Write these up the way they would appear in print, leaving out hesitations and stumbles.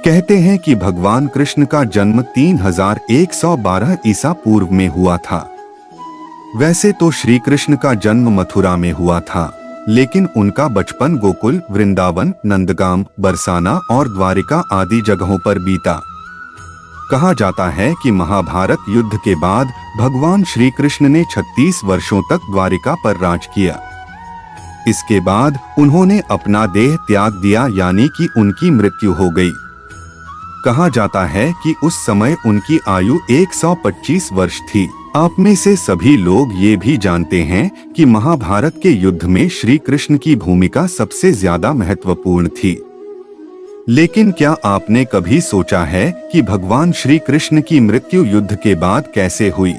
कहते हैं कि भगवान कृष्ण का जन्म 3112 ईसा पूर्व में हुआ था। वैसे तो श्री कृष्ण का जन्म मथुरा में हुआ था, लेकिन उनका बचपन गोकुल, वृंदावन, नंदगाम, बरसाना और द्वारिका आदि जगहों पर बीता। कहा जाता है कि महाभारत युद्ध के बाद भगवान श्री कृष्ण ने 36 वर्षों तक द्वारिका पर राज किया। इसके बाद उन्होंने अपना देह त्याग दिया, यानी कि उनकी मृत्यु हो गई। कहा जाता है कि उस समय उनकी आयु 125 वर्ष थी। आप में से सभी लोग ये भी जानते हैं कि महाभारत के युद्ध में श्री कृष्ण की भूमिका सबसे ज्यादा महत्वपूर्ण थी। लेकिन क्या आपने कभी सोचा है कि भगवान श्री कृष्ण की मृत्यु युद्ध के बाद कैसे हुई?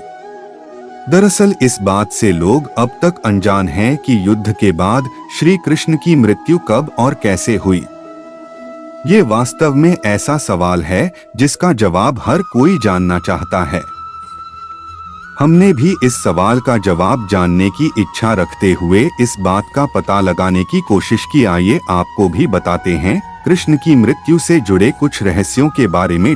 दरअसल इस बात से लोग अब तक अनजान हैं कि युद्ध के बाद श्री कृष्ण की मृत्यु कब और कैसे हुई। ये वास्तव में ऐसा सवाल है जिसका जवाब हर कोई जानना चाहता है। हमने भी इस सवाल का जवाब जानने की इच्छा रखते हुए इस बात का पता लगाने की कोशिश की। आइए आपको भी बताते हैं कृष्ण की मृत्यु से जुड़े कुछ रहस्यों के बारे में।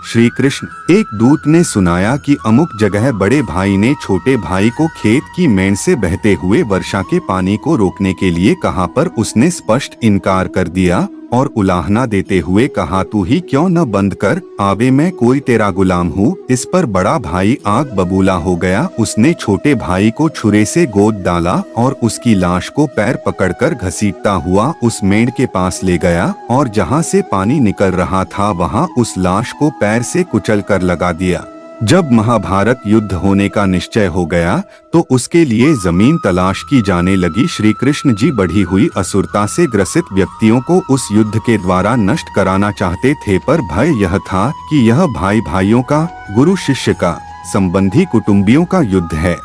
श्री कृष्ण, एक दूत ने सुनाया कि अमुक जगह बड़े भाई ने छोटे भाई को खेत की मेड़ से बहते हुए वर्षा के पानी को रोकने के लिए कहा, पर उसने स्पष्ट इनकार कर दिया और उलाहना देते हुए कहा, तू ही क्यों न बंद कर आवे, मैं कोई तेरा गुलाम हूँ। इस पर बड़ा भाई आग बबूला हो गया। उसने छोटे भाई को छुरे से गोद डाला और उसकी लाश को पैर पकड़कर घसीटता हुआ उस मेड़ के पास ले गया और जहाँ से पानी निकल रहा था वहाँ उस लाश को पैर से कुचल कर लगा दिया। जब महाभारत युद्ध होने का निश्चय हो गया तो उसके लिए जमीन तलाश की जाने लगी। श्री कृष्ण जी बढ़ी हुई असुरता से ग्रसित व्यक्तियों को उस युद्ध के द्वारा नष्ट कराना चाहते थे, पर भय यह था कि यह भाई भाइयों का, गुरु शिष्य का, संबंधी कुटुंबियों का युद्ध है।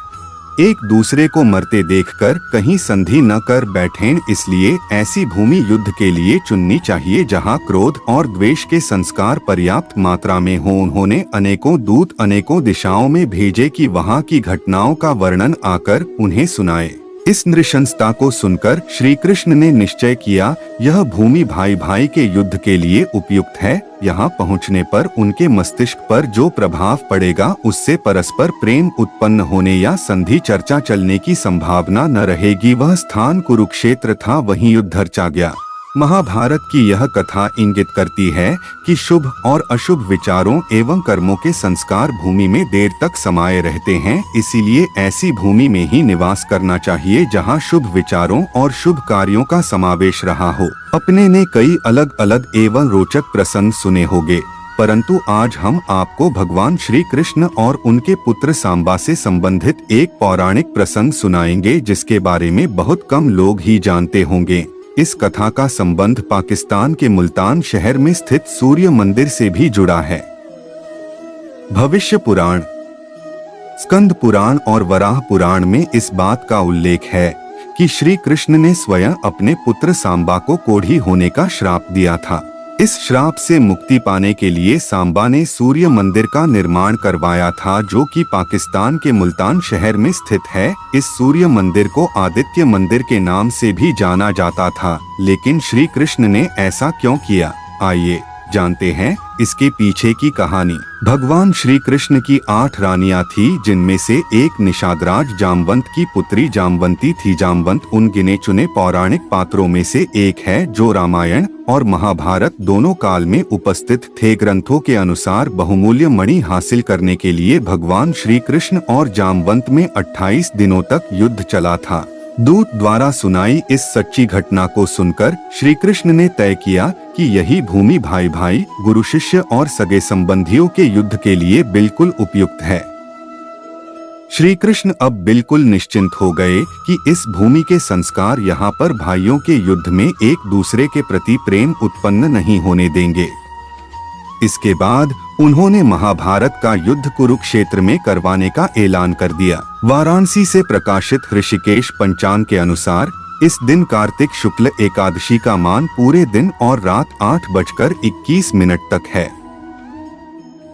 एक दूसरे को मरते देखकर कहीं संधि न कर बैठें, इसलिए ऐसी भूमि युद्ध के लिए चुननी चाहिए जहां क्रोध और द्वेष के संस्कार पर्याप्त मात्रा में हों। उन्होंने अनेकों दूत अनेकों दिशाओं में भेजे कि वहां की घटनाओं का वर्णन आकर उन्हें सुनाए। इस नृशंसता को सुनकर श्री कृष्ण ने निश्चय किया, यह भूमि भाई भाई के युद्ध के लिए उपयुक्त है। यहाँ पहुँचने पर उनके मस्तिष्क पर जो प्रभाव पड़ेगा उससे परस्पर प्रेम उत्पन्न होने या संधि चर्चा चलने की संभावना न रहेगी। वह स्थान कुरुक्षेत्र था, वहीं युद्ध रचा गया। महाभारत की यह कथा इंगित करती है कि शुभ और अशुभ विचारों एवं कर्मों के संस्कार भूमि में देर तक समाये रहते हैं, इसीलिए ऐसी भूमि में ही निवास करना चाहिए जहां शुभ विचारों और शुभ कार्यों का समावेश रहा हो। अपने ने कई अलग अलग एवं रोचक प्रसंग सुने होंगे, परंतु आज हम आपको भगवान श्री कृष्ण और उनके पुत्र सांबा से संबंधित एक पौराणिक प्रसंग सुनाएंगे जिसके बारे में बहुत कम लोग ही जानते होंगे। इस कथा का संबंध पाकिस्तान के मुल्तान शहर में स्थित सूर्य मंदिर से भी जुड़ा है। भविष्य पुराण, स्कंद पुराण और वराह पुराण में इस बात का उल्लेख है कि श्री कृष्ण ने स्वयं अपने पुत्र सांबा को कोढ़ी होने का श्राप दिया था। इस श्राप से मुक्ति पाने के लिए सांबा ने सूर्य मंदिर का निर्माण करवाया था, जो कि पाकिस्तान के मुल्तान शहर में स्थित है। इस सूर्य मंदिर को आदित्य मंदिर के नाम से भी जाना जाता था, लेकिन श्री कृष्ण ने ऐसा क्यों किया, आइए जानते हैं इसके पीछे की कहानी। भगवान श्री कृष्ण की 8 रानियां थी, जिनमें से एक निषादराज जामवंत की पुत्री जामवंती थी। जामवंत उन गिने चुने पौराणिक पात्रों में से एक है जो रामायण और महाभारत दोनों काल में उपस्थित थे। ग्रंथों के अनुसार बहुमूल्य मणि हासिल करने के लिए भगवान श्री कृष्ण और जामवंत में 28 दिनों तक युद्ध चला था। दूत द्वारा सुनाई इस सच्ची घटना को सुनकर श्री कृष्ण ने तय किया कि यही भूमि भाई भाई, गुरु शिष्य और सगे संबंधियों के युद्ध के लिए बिल्कुल उपयुक्त है। श्री कृष्ण अब बिल्कुल निश्चिंत हो गए कि इस भूमि के संस्कार यहाँ पर भाइयों के युद्ध में एक दूसरे के प्रति प्रेम उत्पन्न नहीं होने देंगे। इसके बाद उन्होंने महाभारत का युद्ध कुरुक्षेत्र में करवाने का ऐलान कर दिया। वाराणसी से प्रकाशित ऋषिकेश पंचांग के अनुसार इस दिन कार्तिक शुक्ल एकादशी का मान पूरे दिन और रात 8:21 तक है।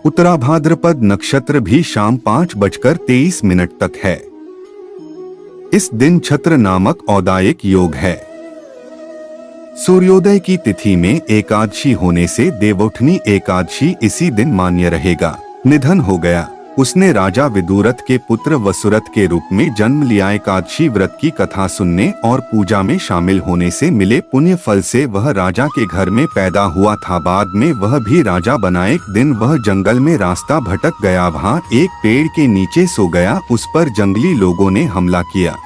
उत्तराभाद्रपद नक्षत्र भी शाम 5:23 तक है। इस दिन छत्र नामक औदायक योग है। सूर्योदय की तिथि में एकादशी होने से देवोठनी एकादशी इसी दिन मान्य रहेगा। निधन हो गया। उसने राजा विदुरथ के पुत्र वसुरथ के रूप में जन्म लिया। एकादशी व्रत की कथा सुनने और पूजा में शामिल होने से मिले पुण्य फल से वह राजा के घर में पैदा हुआ था। बाद में वह भी राजा बना। एक दिन वह जंगल में रास्ता भटक गया। वहाँ एक पेड़ के नीचे सो गया। उस पर जंगली लोगों ने हमला किया,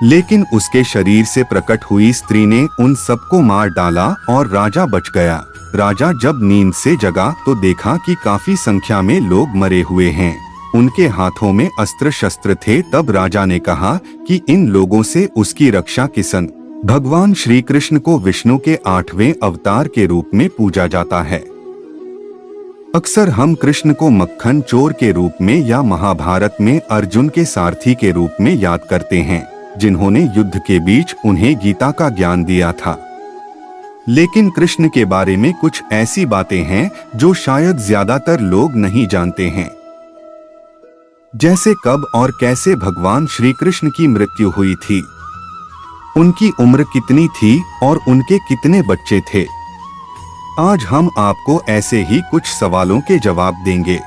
लेकिन उसके शरीर से प्रकट हुई स्त्री ने उन सबको मार डाला और राजा बच गया। राजा जब नींद से जगा तो देखा कि काफी संख्या में लोग मरे हुए हैं। उनके हाथों में अस्त्र शस्त्र थे। तब राजा ने कहा कि इन लोगों से उसकी रक्षा किसन। भगवान श्री कृष्ण को विष्णु के 8वें अवतार के रूप में पूजा जाता है। अक्सर हम कृष्ण को मक्खन चोर के रूप में या महाभारत में अर्जुन के सारथी के रूप में याद करते हैं, जिन्होंने युद्ध के बीच उन्हें गीता का ज्ञान दिया था। लेकिन कृष्ण के बारे में कुछ ऐसी बातें हैं जो शायद ज्यादातर लोग नहीं जानते हैं। जैसे कब और कैसे भगवान श्री कृष्ण की मृत्यु हुई थी, उनकी उम्र कितनी थी और उनके कितने बच्चे थे। आज हम आपको ऐसे ही कुछ सवालों के जवाब देंगे।